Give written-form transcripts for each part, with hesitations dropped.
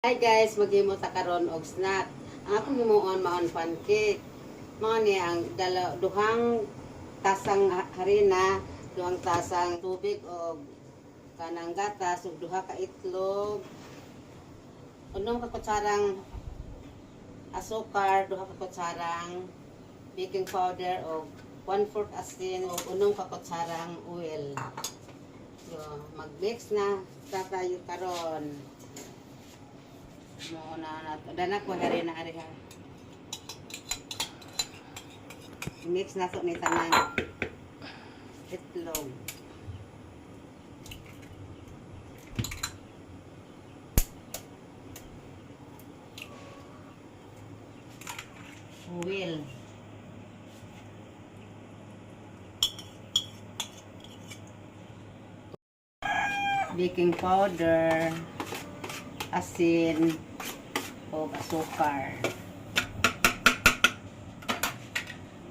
Hi guys, maghimo ta karon og snack. Ang akong himuon maon pancake. Mao ni ang duhang tasang harina, duhang tasang tubig og kanang gatas ug duha ka itlog. Unom ka kutsarang asukar, duha ka kutsarang baking powder og 1/4 asin ug unom ka kutsarang oil. So, mag-mix na tayo karon. Mo na nato dana ko hari na ari ha. Mix na to ni tanan itlog. Oil. Baking powder, asin, o asukar.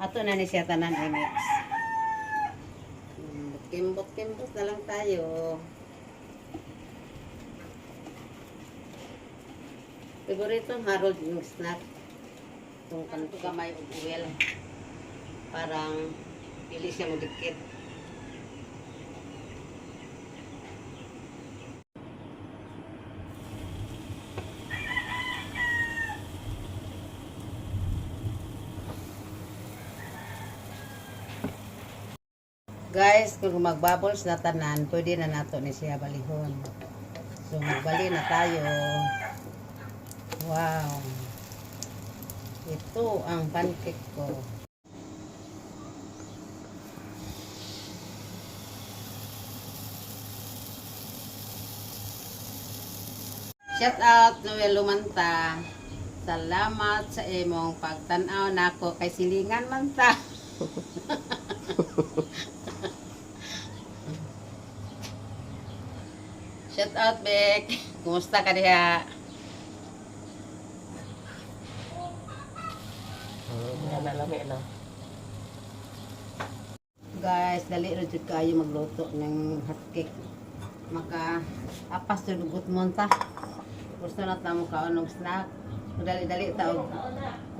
Ato na ni siya tanan i-mix. Kimbot-kimbot na lang tayo. Paboritong Harold yung snack. Itong kanto kamay o oil. Parang pili siya magdikit. Guys, kung magbubbles na tanan, pwede na nato ni siya balihon. So, magbali na tayo. Wow. Ito ang pancake ko. Shout out Noel Lumanta. Salamat sa imong pagtanaw nako kay silingan man ta. Shout out, Bek. Kumusta ka diha? Nalami na. Guys, dali rin jud kayo magluto ng hotcake. Maka apas jud ugot mo ta. Gusto na ta mo kaon og snack. Dali-dali ta og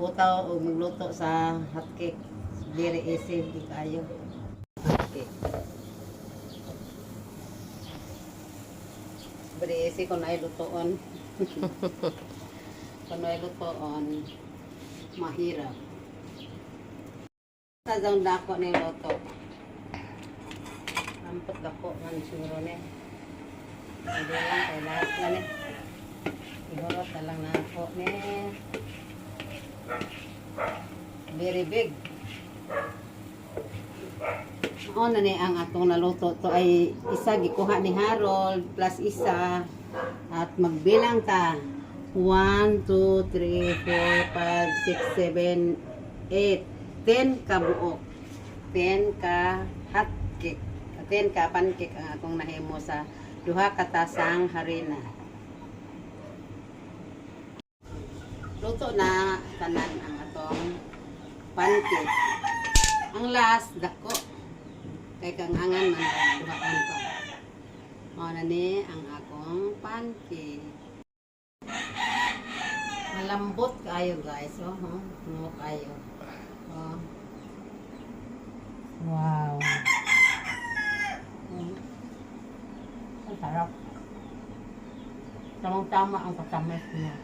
putaw og magluto sa hotcake. Very easy di kayo. Hotcake. Berisi kung ay lutoon. Kung ay lutoon, mahirap. Sadang dako ni luto. Ampot dako man siguro ni. Hindi lang kay lahat na ni. Ihorot na lang na ako ni. Very big. O na ni ang atong naluto to ay isa gikuha ni Harold plus isa at magbilang ta 1, 2, 3, 4, 5, 6, 7, 8 10 ka buok 10 ka hotcake 10 ka pancake ang akong nahimo sa duha ka tasang harina. Luto na tanan ang atong pancake. Ang last dako kay kang angan man duhaan pa. Mao na ni ang akong pancake. Malambot kayo guys, oh, mo kayo. Oh. Wow. Ang sarap. Tamang-tama ang katamis niya.